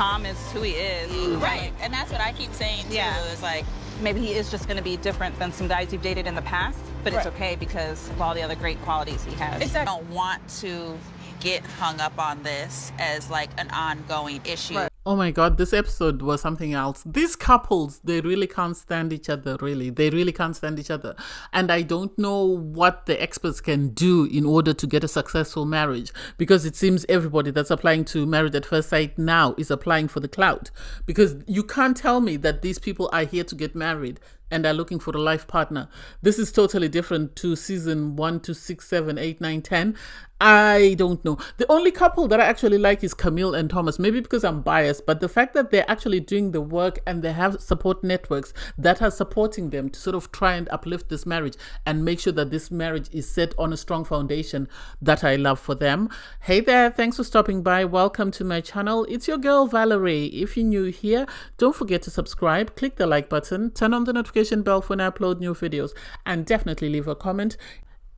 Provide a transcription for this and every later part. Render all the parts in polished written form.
Tom is who he is. Right, and that's what I keep saying too. Yeah. It's like, maybe he is just going to be different than some guys you've dated in the past, but it's okay because of all the other great qualities he has. I don't want to get hung up on this as like an ongoing issue. Right. Oh my God, this episode was something else. These couples, they really can't stand each other, really. They really can't stand each other. And I don't know what the experts can do in order to get a successful marriage, because it seems everybody that's applying to Married at First Sight now is applying for the clout. Because you can't tell me that these people are here to get married and are looking for a life partner. This is totally different to season 1 to 6, 7, 8, 9, 10. I don't know. The only couple that I actually like is Camille and Thomas, maybe because I'm biased, but the fact that they're actually doing the work and they have support networks that are supporting them to sort of try and uplift this marriage and make sure that this marriage is set on a strong foundation, that I love for them. Hey there, thanks for stopping by. Welcome to my channel. It's your girl Valerie. If you're new here, don't forget to subscribe, click the like button, turn on the notification bell when I upload new videos, and definitely leave a comment.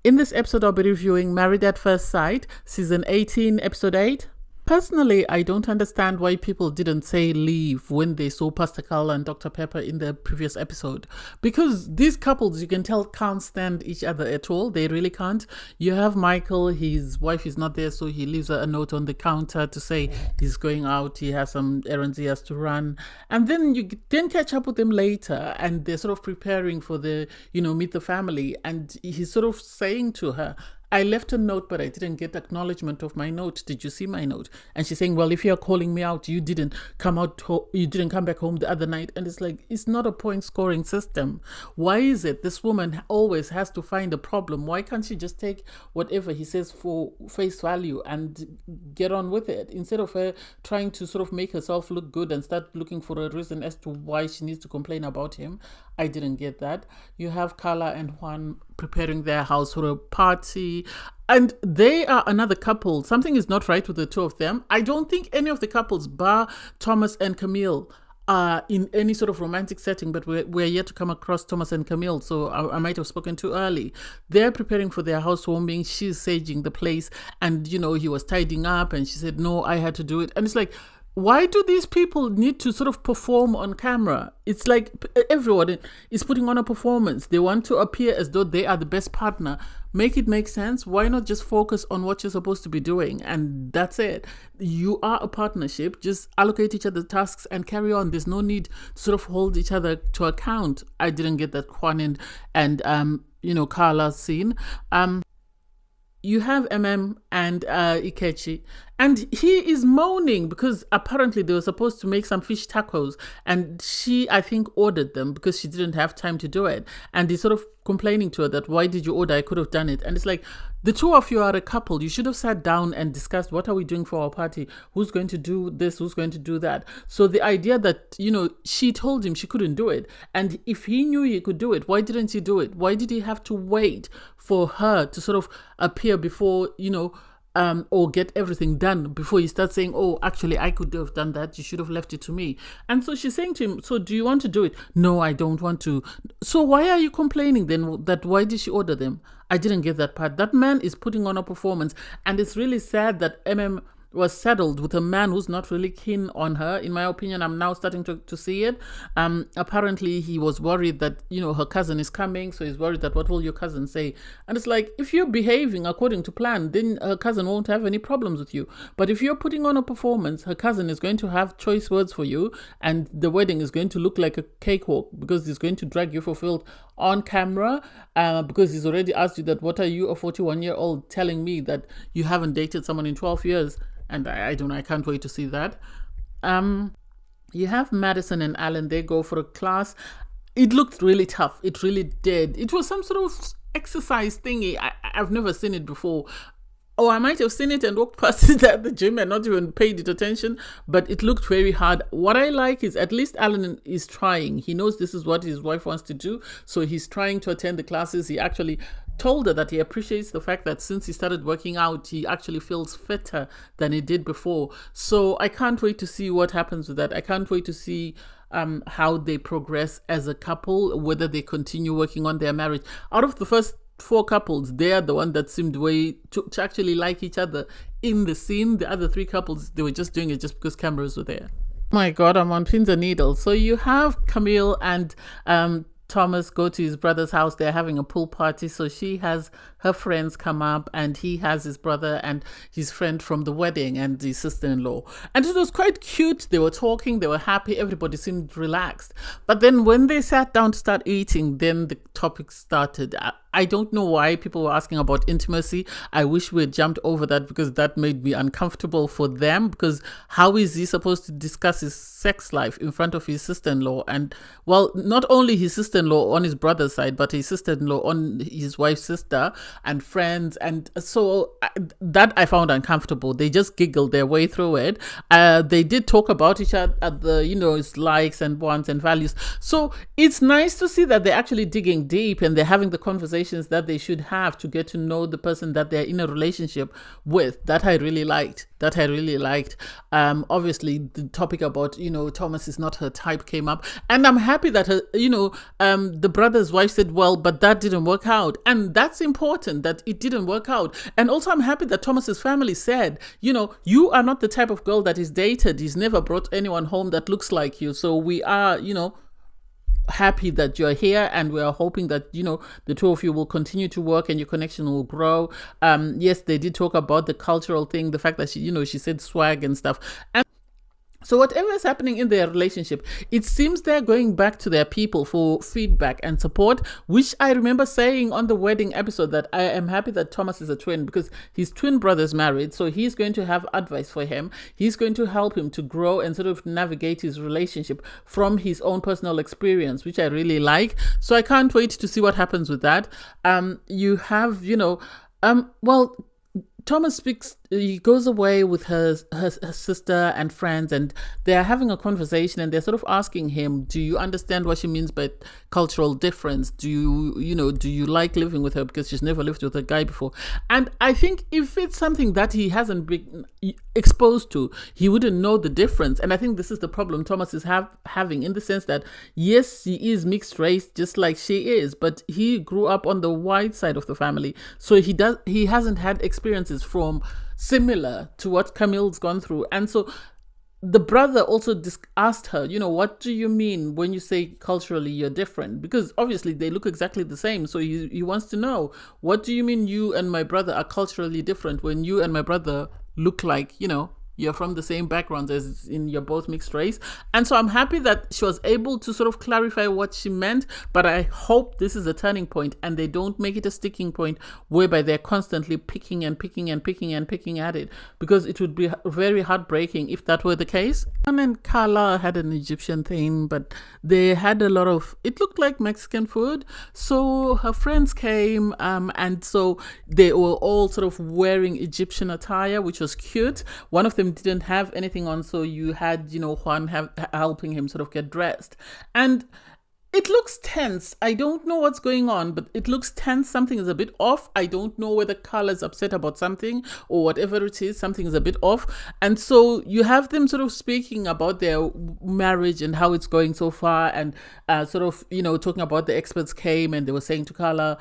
In this episode, I'll be reviewing Married at First Sight, Season 18, Episode 8. Personally, I don't understand why people didn't say leave when they saw Pastor Karla and Dr. Pepper in the previous episode. Because these couples, you can tell, can't stand each other at all. They really can't. You have Michael, his wife is not there, so he leaves a note on the counter to say he's going out, he has some errands he has to run. And then you then catch up with them later, and they're sort of preparing for the, meet the family. And he's sort of saying to her, I left a note, but I didn't get acknowledgement of my note. Did you see my note? And she's saying, well, if you're calling me out, you didn't come back home the other night. And it's like, it's not a point scoring system. Why is it this woman always has to find a problem? Why can't she just take whatever he says for face value and get on with it, instead of her trying to sort of make herself look good and start looking for a reason as to why she needs to complain about him? I didn't get that. You have Karla and Juan preparing their house for a party, and they are another couple. Something is not right with the two of them. I don't think any of the couples, bar Thomas and Camille, are in any sort of romantic setting, but we're yet to come across Thomas and Camille, so I might have spoken too early. They're preparing for their housewarming. She's saging the place, and he was tidying up, and she said, no, I had to do it. And it's like, why do these people need to sort of perform on camera? It's like everyone is putting on a performance. They want to appear as though they are the best partner. Make it make sense. Why not just focus on what you're supposed to be doing? And that's it. You are a partnership. Just allocate each other tasks and carry on. There's no need to sort of hold each other to account. I didn't get that Juan and Karla's scene. You have MM and Ikechi, and he is moaning because apparently they were supposed to make some fish tacos, and she, I think, ordered them because she didn't have time to do it. And he's sort of complaining to her that, why did you order? I could have done it. And it's like, the two of you are a couple. You should have sat down and discussed, what are we doing for our party? Who's going to do this? Who's going to do that? So the idea that, she told him she couldn't do it. And if he knew he could do it, why didn't he do it? Why did he have to wait for her to sort of appear before, or get everything done before he starts saying, oh, actually, I could have done that. You should have left it to me. And so she's saying to him, so do you want to do it? No, I don't want to. So why are you complaining then that why did she order them? I didn't get that part. That man is putting on a performance. And it's really sad that MM was saddled with a man who's not really keen on her. In my opinion, I'm now starting to see it. Apparently, he was worried that, her cousin is coming. So he's worried that what will your cousin say? And it's like, if you're behaving according to plan, then her cousin won't have any problems with you. But if you're putting on a performance, her cousin is going to have choice words for you. And the wedding is going to look like a cakewalk because he's going to drag you for filth on camera because he's already asked you that, what are you, a 41-year-old, telling me that you haven't dated someone in 12 years? And I don't know, I can't wait to see that. You have Madison and Alan, they go for a class. It looked really tough. It really did. It was some sort of exercise thingy. I've never seen it before. Oh, I might have seen it and walked past it at the gym and not even paid it attention, but it looked very hard. What I like is at least Alan is trying. He knows this is what his wife wants to do, so he's trying to attend the classes. He actually told her that he appreciates the fact that since he started working out, he actually feels fitter than he did before. So I can't wait to see what happens with that. I can't wait to see how they progress as a couple, whether they continue working on their marriage. Out of the first 4 couples, they are the one that seemed way to actually like each other in the scene. The other 3 couples, they were just doing it just because cameras were there. My God, I'm on pins and needles. So you have Camille and Thomas go to his brother's house. They're having a pool party. So she has her friends come up, and he has his brother and his friend from the wedding and his sister-in-law. And it was quite cute. They were talking, they were happy, everybody seemed relaxed. But then when they sat down to start eating, then the topic started. I don't know why people were asking about intimacy. I wish we had jumped over that, because that made me uncomfortable for them. Because how is he supposed to discuss his sex life in front of his sister-in-law? And, well, not only his sister-in-law on his brother's side, but his sister-in-law on his wife's sister and friends. And so that I found uncomfortable. They just giggled their way through it. They did talk about each other, his likes and wants and values. So it's nice to see that they're actually digging deep and they're having the conversation that they should have to get to know the person that they're in a relationship with. That I really liked. Obviously the topic about, Thomas is not her type came up, and I'm happy that the brother's wife said, well, but that didn't work out. And that's important, that it didn't work out. And also I'm happy that Thomas's family said, you are not the type of girl that is dated. He's never brought anyone home that looks like you. So we are, happy that you're here, and we are hoping that the two of you will continue to work and your connection will grow. Yes, they did talk about the cultural thing, the fact that she said swag and stuff. And so whatever is happening in their relationship, it seems they're going back to their people for feedback and support, which I remember saying on the wedding episode that I am happy that Thomas is a twin, because his twin brother's married. So he's going to have advice for him. He's going to help him to grow and sort of navigate his relationship from his own personal experience, which I really like. So I can't wait to see what happens with that. You have, Thomas he goes away with her sister and friends, and they're having a conversation, and they're sort of asking him, do you understand what she means by cultural difference? Do you like living with her, because she's never lived with a guy before? And I think if it's something that he hasn't been exposed to, he wouldn't know the difference. And I think this is the problem Thomas is having, in the sense that, yes, he is mixed race just like she is, but he grew up on the white side of the family, so he hasn't had experiences from similar to what Camille's gone through. And so the brother also asked her, what do you mean when you say culturally you're different? Because obviously they look exactly the same. So he wants to know, what do you mean you and my brother are culturally different when you and my brother look like, you're from the same background, as in you're both mixed race? And so I'm happy that she was able to sort of clarify what she meant, but I hope this is a turning point and they don't make it a sticking point whereby they're constantly picking at it, because it would be very heartbreaking if that were the case. And then Karla had an Egyptian thing, but they had a lot of, it looked like Mexican food. So her friends came, and so they were all sort of wearing Egyptian attire, which was cute. One of them didn't have anything on, so you had Juan helping him sort of get dressed, and it looks tense. I don't know what's going on, but it looks tense. Something is a bit off. I don't know whether Karla is upset about something or whatever it is. Something is a bit off. And so you have them sort of speaking about their marriage and how it's going so far, and sort of, talking about the experts came and they were saying to Karla,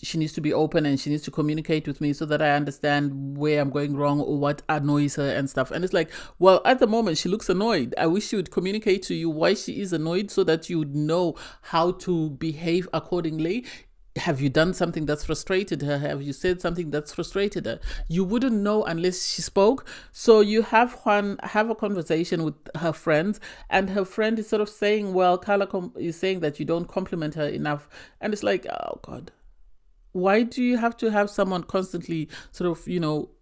she needs to be open and she needs to communicate with me so that I understand where I'm going wrong or what annoys her and stuff. And it's like, well, at the moment she looks annoyed. I wish she would communicate to you why she is annoyed so that you would know how to behave accordingly. Have you done something that's frustrated her? Have you said something that's frustrated her? You wouldn't know unless she spoke. So you have Juan have a conversation with her friends, and her friend is sort of saying, well, Karla is saying that you don't compliment her enough. And it's like, oh God, why do you have to have someone constantly sort of,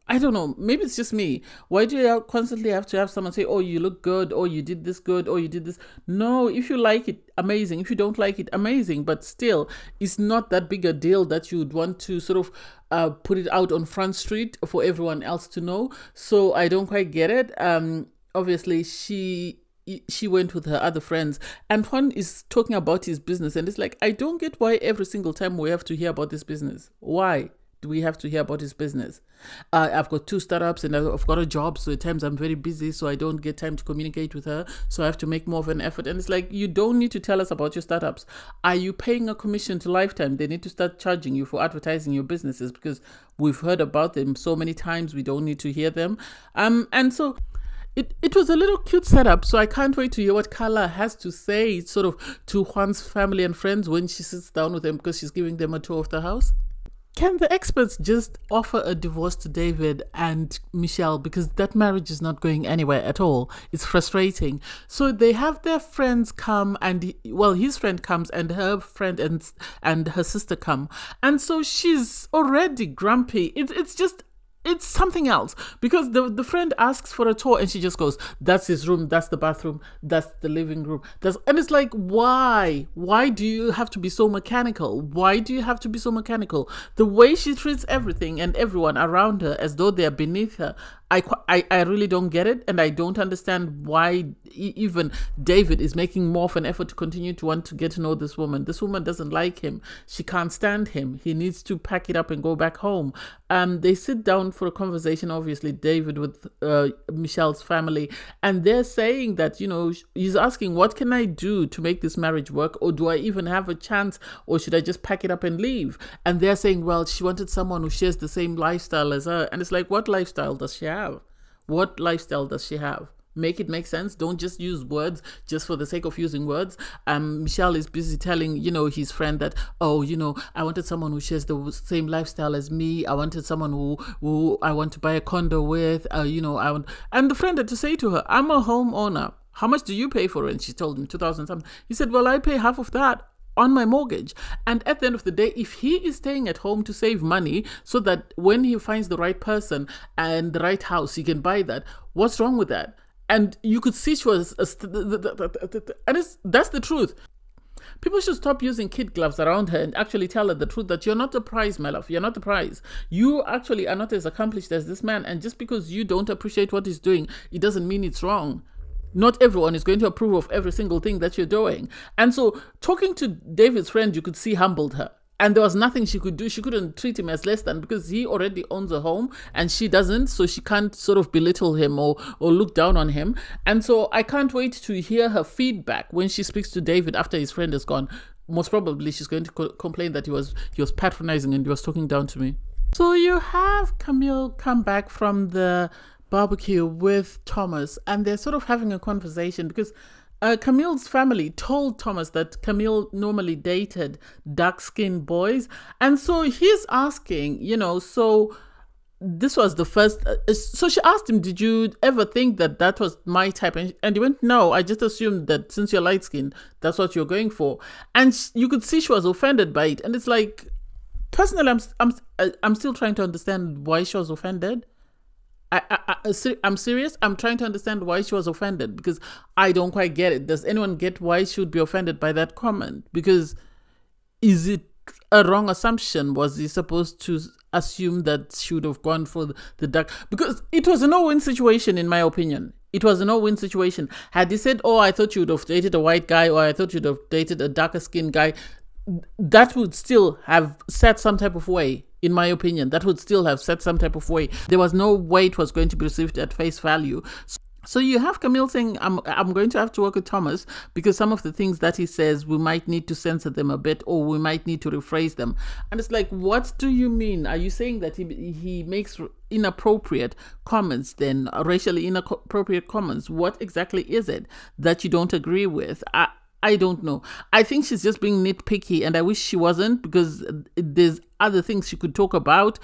I don't know, maybe it's just me. Why do you constantly have to have someone say, oh, you look good, or you did this good, or you did this? No, if you like it, amazing. If you don't like it, amazing. But still, it's not that big a deal that you would want to sort of put it out on Front Street for everyone else to know. So I don't quite get it. Obviously, she went with her other friends, and Juan is talking about his business, and it's like, I don't get why every single time we have to hear about this business. Why do we have to hear about his business? I've got 2 startups and I've got a job, so at times I'm very busy, so I don't get time to communicate with her, so I have to make more of an effort. And it's like, you don't need to tell us about your startups. Are you paying a commission to Lifetime? They need to start charging you for advertising your businesses, because we've heard about them so many times, we don't need to hear them. And so it was a little cute setup, so I can't wait to hear what Karla has to say sort of to Juan's family and friends when she sits down with them, because she's giving them a tour of the house. Can the experts just offer a divorce to David and Michelle, because that marriage is not going anywhere at all? It's frustrating. So they have their friends come, and his friend comes, and her friend and her sister come, and so she's already grumpy. It's something else, because the friend asks for a tour and she just goes, that's his room, that's the bathroom, that's the living room, and it's like, why do you have to be so mechanical? The way she treats everything and everyone around her as though they're beneath her, I really don't get it, and I don't understand why even David is making more of an effort to continue to want to get to know this woman. This woman doesn't like him. She can't stand him. He needs to pack it up and go back home. They sit down for a conversation, obviously, David with Michelle's family, and they're saying that, he's asking, what can I do to make this marriage work, or do I even have a chance, or should I just pack it up and leave? And they're saying, well, she wanted someone who shares the same lifestyle as her. And it's like, what lifestyle does she have? Make it make sense. Don't just use words just for the sake of using words. Michelle is busy telling, his friend that, I wanted someone who shares the same lifestyle as me. I wanted someone who I want to buy a condo with. And the friend had to say to her, I'm a homeowner. How much do you pay for it? And she told him 2,000 something. He said, well, I pay half of that on my mortgage. And at the end of the day, if he is staying at home to save money so that when he finds the right person and the right house, he can buy that, what's wrong with that? And you could see she was, that's the truth. People should stop using kid gloves around her and actually tell her the truth, that you're not the prize, my love. You're not the prize. You actually are not as accomplished as this man. And just because you don't appreciate what he's doing, it doesn't mean it's wrong. Not everyone is going to approve of every single thing that you're doing. And so talking to David's friend, you could see humbled her. And there was nothing she could do. She couldn't treat him as less than, because he already owns a home and she doesn't. So she can't sort of belittle him or look down on him. And so I can't wait to hear her feedback when she speaks to David after his friend is gone. Most probably she's going to complain that he was patronizing and he was talking down to me. So you have Camille come back from the barbecue with Thomas, and they're sort of having a conversation, because Camille's family told Thomas that Camille normally dated dark-skinned boys, and so he's asking, so this was the first, so she asked him, did you ever think that was my type? And he went, no, I just assumed that since you're light-skinned, that's what you're going for. And you could see she was offended by it, and it's like, personally, I'm still trying to understand why she was offended. I'm serious. I'm trying to understand why she was offended, because I don't quite get it. Does anyone get why she would be offended by that comment? Because is it a wrong assumption? Was he supposed to assume that she would have gone for the dark? Because it was a no-win situation, in my opinion. It was a no-win situation. Had he said, oh, I thought you would have dated a white guy, or I thought you'd have dated a darker-skinned guy, that would still have set some type of way. In my opinion, that would still have set some type of way. There was no way it was going to be received at face value. So you have Camille saying, I'm going to have to work with Thomas, because some of the things that he says, we might need to censor them a bit, or we might need to rephrase them. And it's like, what do you mean? Are you saying that he makes inappropriate comments then, racially inappropriate comments? What exactly is it that you don't agree with? I don't know. I think she's just being nitpicky, and I wish she wasn't, because there's other things she could talk about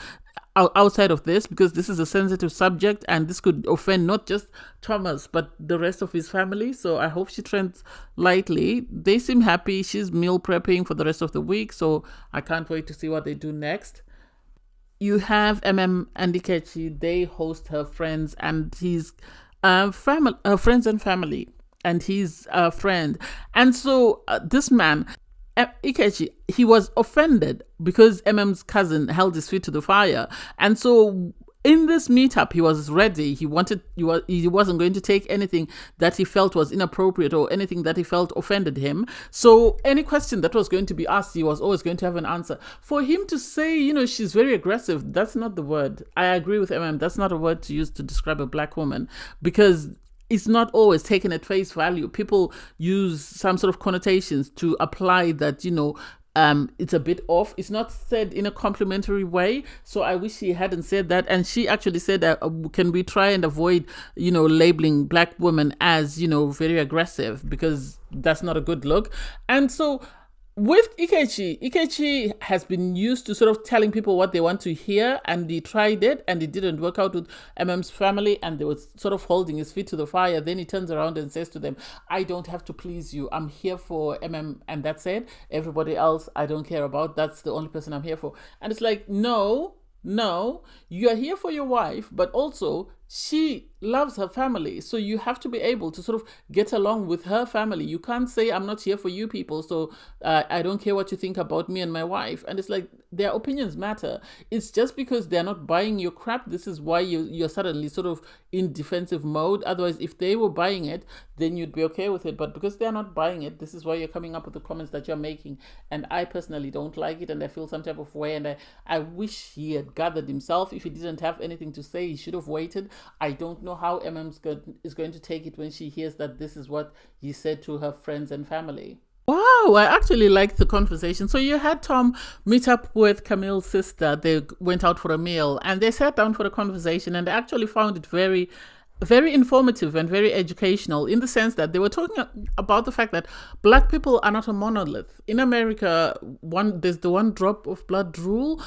outside of this, because this is a sensitive subject and this could offend not just Thomas but the rest of his family. So I hope she treads lightly. They seem happy. She's meal prepping for the rest of the week, so I can't wait to see what they do next. You have and Ikechi. They host her friends and his friends and family, and he's a friend. And so this man, Ikechi, he was offended because MM's cousin held his feet to the fire. And so in this meetup, he was ready. He wasn't going to take anything that he felt was inappropriate or anything that he felt offended him. So any question that was going to be asked, he was always going to have an answer. For him to say, she's very aggressive, that's not the word. I agree with That's not a word to use to describe a black woman, because it's not always taken at face value. People use some sort of connotations to apply that, it's a bit off. It's not said in a complimentary way, so I wish she hadn't said that. And she actually said that can we try and avoid, labeling black women as, very aggressive, because that's not a good look. And so with Ikechi has been used to sort of telling people what they want to hear, and he tried it and it didn't work out with MM's family, and they were sort of holding his feet to the fire. Then he turns around and says to them, I don't have to please you. I'm here for MM, and that's it. Everybody else I don't care about. That's the only person I'm here for. And it's like, no, you are here for your wife, but also she loves her family. So you have to be able to sort of get along with her family. You can't say, I'm not here for you people, so I don't care what you think about me and my wife. And it's like, their opinions matter. It's just because they're not buying your crap, this is why you're suddenly sort of in defensive mode. Otherwise, if they were buying it, then you'd be okay with it. But because they're not buying it, this is why you're coming up with the comments that you're making. And I personally don't like it, and I feel some type of way. And I wish he had gathered himself. If he didn't have anything to say, he should have waited. I don't know how is going to take it when she hears that this is what he said to her friends and family. Wow, I actually liked the conversation. So you had Tom meet up with Camille's sister. They went out for a meal and they sat down for a conversation, and they actually found it very informative and very educational, in the sense that they were talking about the fact that black people are not a monolith. In America, there's the one drop of blood rule,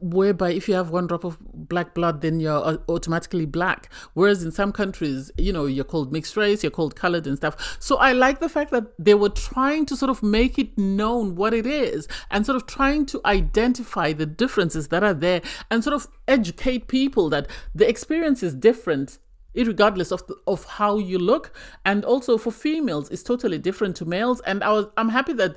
whereby if you have one drop of black blood, then you're automatically black. Whereas in some countries, you're called mixed race, you're called colored and stuff. So I like the fact that they were trying to sort of make it known what it is, and sort of trying to identify the differences that are there, and sort of educate people that the experience is different, irregardless of how you look. And also for females, it's totally different to males. And I'm happy that,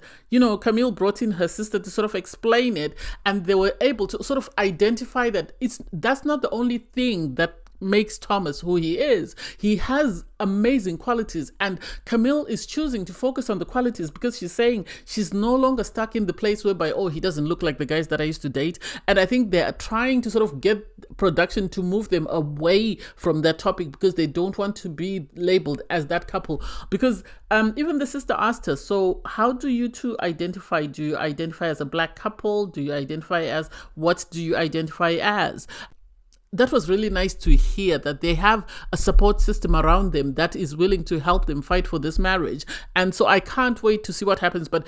Camille brought in her sister to sort of explain it, and they were able to sort of identify that that's not the only thing that makes Thomas who he is. He has amazing qualities, and Camille is choosing to focus on the qualities because she's saying she's no longer stuck in the place whereby, he doesn't look like the guys that I used to date. And I think they are trying to sort of get production to move them away from that topic, because they don't want to be labeled as that couple. Because even the sister asked her, so how do you two identify? Do you identify as a black couple? Do you identify as, what do you identify as? That was really nice to hear, that they have a support system around them that is willing to help them fight for this marriage. And so I can't wait to see what happens. But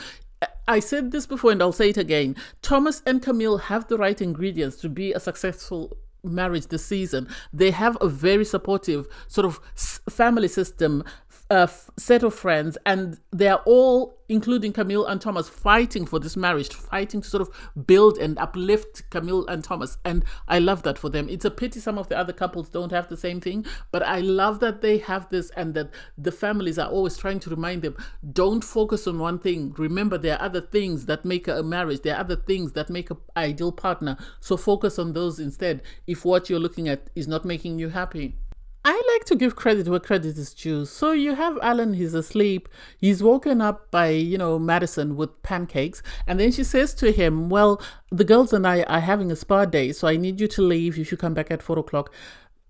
I said this before and I'll say it again. Thomas and Camille have the right ingredients to be a successful marriage this season. They have a very supportive sort of family system, set of friends, and they are all, including Camille and Thomas, fighting for this marriage, fighting to sort of build and uplift Camille and Thomas. And I love that for them. It's a pity some of the other couples don't have the same thing, but I love that they have this, and that the families are always trying to remind them, don't focus on one thing. Remember, there are other things that make a marriage. There are other things that make an ideal partner. So focus on those instead, if what you're looking at is not making you happy. I like to give credit where credit is due. So you have Alan, he's asleep. He's woken up by, Madison with pancakes. And then she says to him, well, the girls and I are having a spa day, so I need you to leave if you come back at 4 o'clock.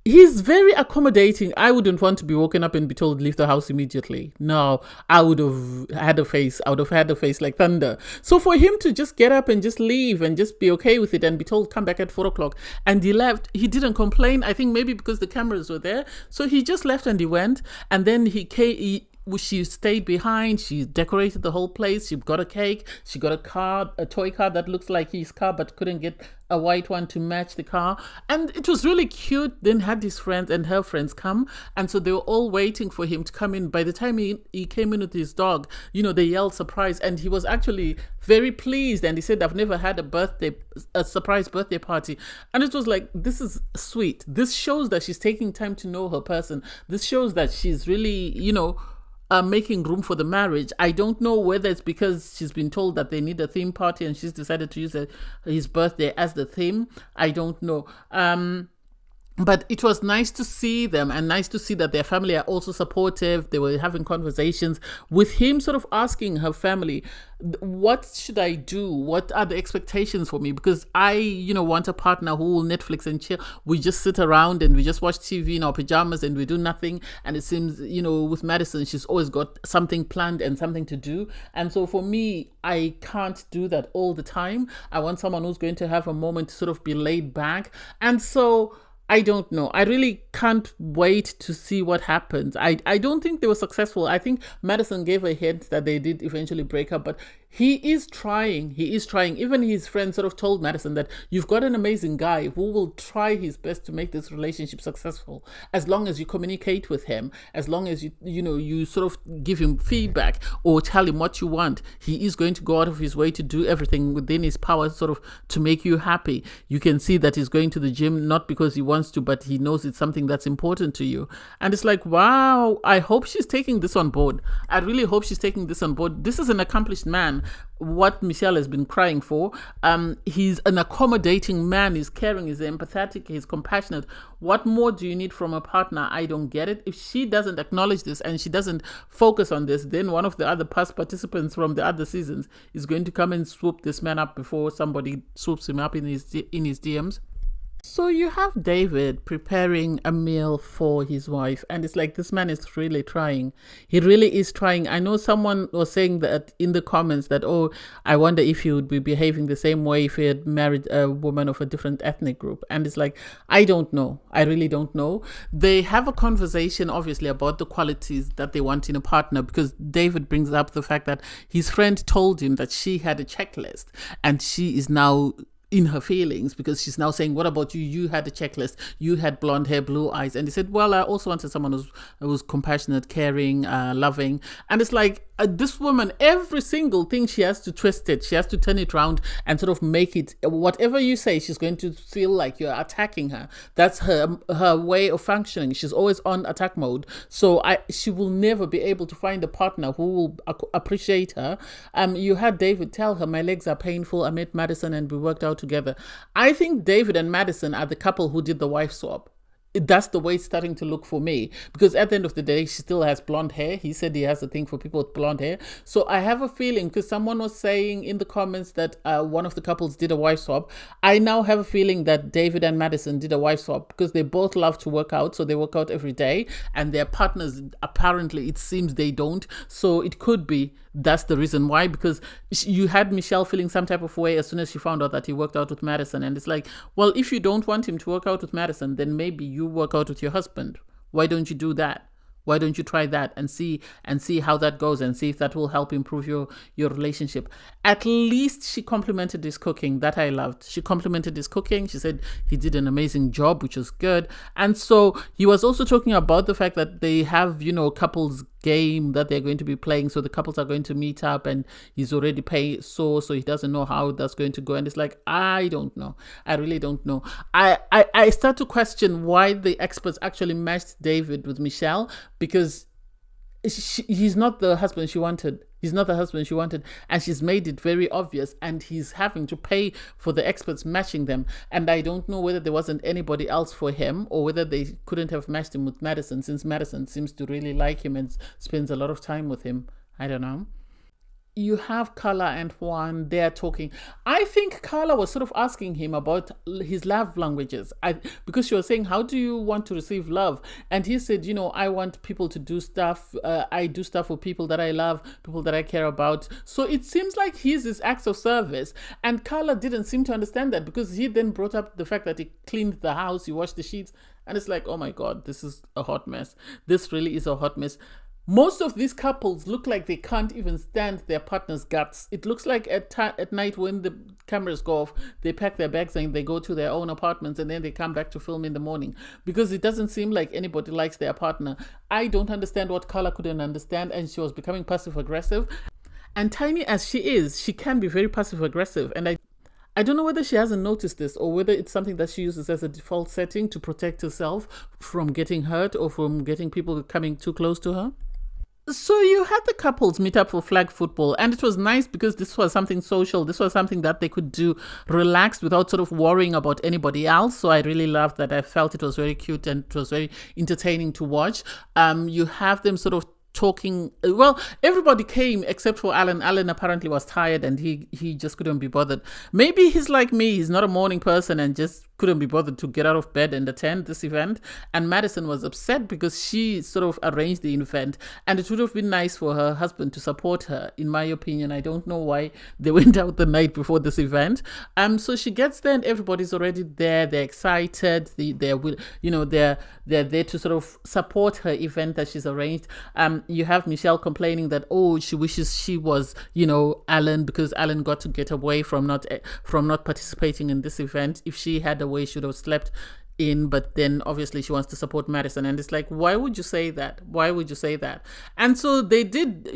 He's very accommodating. I wouldn't want to be woken up and be told, leave the house immediately. No, I would have had a face. I would have had a face like thunder. So for him to just get up and just leave and just be okay with it and be told, come back at 4 o'clock. And he left. He didn't complain. I think maybe because the cameras were there. So he just left and he went. And then she stayed behind. She decorated the whole place. She got a cake. She got a toy car that looks like his car, but couldn't get a white one to match the car. And it was really cute. Then had his friends and her friends come. And so they were all waiting for him to come in. By the time he came in with his dog, they yelled surprise. And he was actually very pleased. And he said, I've never had a surprise birthday party. And it was like, this is sweet. This shows that she's taking time to know her person. This shows that she's really, making room for the marriage. I don't know whether it's because she's been told that they need a theme party and she's decided to use his birthday as the theme. I don't know. But it was nice to see them and nice to see that their family are also supportive. They were having conversations with him, sort of asking her family, what should I do? What are the expectations for me? Because I, want a partner who will Netflix and chill. We just sit around and we just watch TV in our pajamas and we do nothing. And it seems, with Madison, she's always got something planned and something to do. And so for me, I can't do that all the time. I want someone who's going to have a moment to sort of be laid back. And so I don't know. I really can't wait to see what happens. I don't think they were successful. I think Madison gave a hint that they did eventually break up, but he is trying. He is trying. Even his friend sort of told Madison that you've got an amazing guy who will try his best to make this relationship successful as long as you communicate with him, as long as you sort of give him feedback or tell him what you want. He is going to go out of his way to do everything within his power sort of to make you happy. You can see that he's going to the gym not because he wants to, but he knows it's something that's important to you. And it's like, wow, I hope she's taking this on board. I really hope she's taking this on board. This is an accomplished man. What Michelle has been crying for. He's an accommodating man. He's caring, he's empathetic, he's compassionate. What more do you need from a partner? I don't get it. If she doesn't acknowledge this and she doesn't focus on this, then one of the other past participants from the other seasons is going to come and swoop this man up before somebody swoops him up in his DMs. So you have David preparing a meal for his wife, and it's like this man is really trying. He really is trying. I know someone was saying that in the comments that, oh, I wonder if he would be behaving the same way if he had married a woman of a different ethnic group. And it's like, I don't know. I really don't know. They have a conversation, obviously, about the qualities that they want in a partner, because David brings up the fact that his friend told him that she had a checklist and she is now in her feelings because she's now saying, what about you? You had a checklist. You had blonde hair, blue eyes. And he said, well, I also wanted someone who's compassionate, caring, loving. And it's like, this woman, every single thing, she has to twist it. She has to turn it around and sort of make it, whatever you say, she's going to feel like you're attacking her. That's her way of functioning. She's always on attack mode. So she will never be able to find a partner who will appreciate her. You had David tell her, my legs are painful. I met Madison and we worked out together. I think David and Madison are the couple who did the wife swap. That's the way it's starting to look for me, because at the end of the day, she still has blonde hair. He said he has a thing for people with blonde hair. So I have a feeling, because someone was saying in the comments that one of the couples did a wife swap. I now have a feeling that David and Madison did a wife swap because they both love to work out. So they work out every day, and their partners, apparently, it seems they don't. So it could be that's the reason why, because you had Michelle feeling some type of way as soon as she found out that he worked out with Madison. And it's like, well, if you don't want him to work out with Madison, then maybe you work out with your husband. Why don't you do that? Why don't you try that and see how that goes and see if that will help improve your relationship? At least she complimented his cooking. That I loved. She complimented his cooking. She said he did an amazing job, which was good. And so he was also talking about the fact that they have, couples game that they're going to be playing. So the couples are going to meet up and he's already paid so he doesn't know how that's going to go. And it's like, I don't know. I really don't know. I start to question why the experts actually matched David with Michelle, because he's not the husband she wanted. He's not the husband she wanted, and she's made it very obvious, and he's having to pay for the experts matching them. And I don't know whether there wasn't anybody else for him or whether they couldn't have matched him with Madison, since Madison seems to really like him and spends a lot of time with him. I don't know. You have Karla and Juan, they're talking. I think Karla was sort of asking him about his love languages. Because she was saying, how do you want to receive love? And he said, I want people to do stuff. I do stuff for people that I love, people that I care about. So it seems like he's his acts of service. And Karla didn't seem to understand that, because he then brought up the fact that he cleaned the house, he washed the sheets. And it's like, oh my God, this is a hot mess. This really is a hot mess. Most of these couples look like they can't even stand their partner's guts. It looks like at night when the cameras go off, they pack their bags and they go to their own apartments, and then they come back to film in the morning, because it doesn't seem like anybody likes their partner. I don't understand what Karla couldn't understand, and she was becoming passive aggressive. And tiny as she is, she can be very passive aggressive. And I don't know whether she hasn't noticed this or whether it's something that she uses as a default setting to protect herself from getting hurt or from getting people coming too close to her. So you had the couples meet up for flag football, and it was nice because this was something social. This was something that they could do relaxed without sort of worrying about anybody else. So I really loved that. I felt it was very cute and it was very entertaining to watch. You have them sort of talking. Well, everybody came except for Alan. Alan apparently was tired and he just couldn't be bothered. Maybe he's like me, he's not a morning person and just couldn't be bothered to get out of bed and attend this event. And Madison was upset because she sort of arranged the event, and it would have been nice for her husband to support her, in my opinion. I don't know why they went out the night before this event. So she gets there and everybody's already there. They're excited. They're there to sort of support her event that she's arranged. You have Michelle complaining that, oh, she wishes she was, Alan, because Alan got to get away from not participating in this event. If she had a way, should have slept in, but then obviously she wants to support Madison, and it's like, why would you say that? And so they did,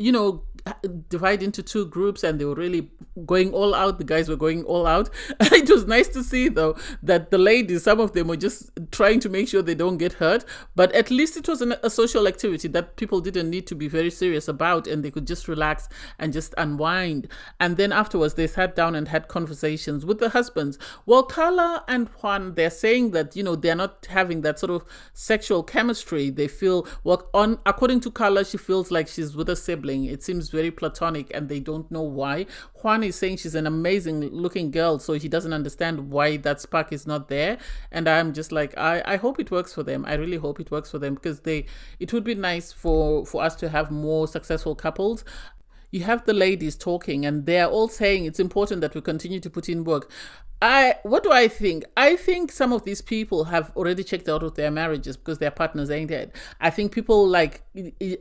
divide into two groups, and they were really going all out. The guys were going all out. It was nice to see, though, that the ladies, some of them were just trying to make sure they don't get hurt, but at least it was a social activity that people didn't need to be very serious about, and they could just relax and just unwind. And then afterwards they sat down and had conversations with the husbands. Well, Karla and Juan, they're saying that they're not having that sort of sexual chemistry. They feel, according to Karla, she feels like she's with a sibling. It seems very platonic, and they don't know why. Juan is saying she's an amazing looking girl, so he doesn't understand why that spark is not there. And I'm just like, I hope it works for them. I really hope it works for them, because it would be nice for us to have more successful couples. You have the ladies talking, and they're all saying it's important that we continue to put in work. What do I think? I think some of these people have already checked out of their marriages because their partners ain't dead. I think people like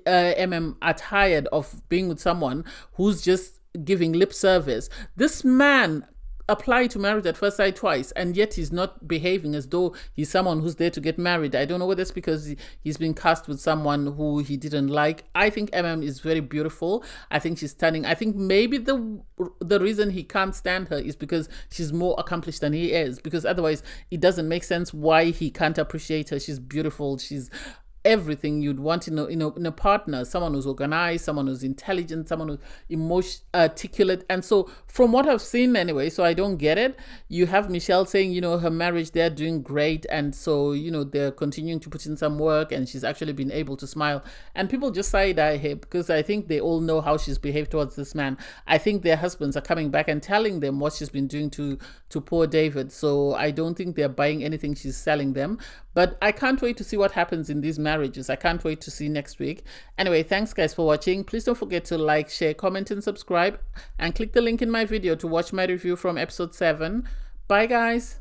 are tired of being with someone who's just giving lip service. This man applied to marriage at first sight twice, and yet he's not behaving as though he's someone who's there to get married. I don't know whether it's because he's been cast with someone who he didn't like. I think is very beautiful. I think she's stunning. I think maybe the reason he can't stand her is because she's more accomplished than he is, because otherwise it doesn't make sense why he can't appreciate her. She's beautiful. She's everything you'd want in a partner, someone who's organized, someone who's intelligent, someone who's articulate. And so from what I've seen anyway, so I don't get it. You have Michelle saying, her marriage, they're doing great. And so, they're continuing to put in some work, and she's actually been able to smile. And people just side-eye her because I think they all know how she's behaved towards this man. I think their husbands are coming back and telling them what she's been doing to poor David. So I don't think they're buying anything she's selling them. But I can't wait to see what happens in these marriages. I can't wait to see next week. Anyway, thanks guys for watching. Please don't forget to like, share, comment, and subscribe. And click the link in my video to watch my review from episode 7. Bye guys.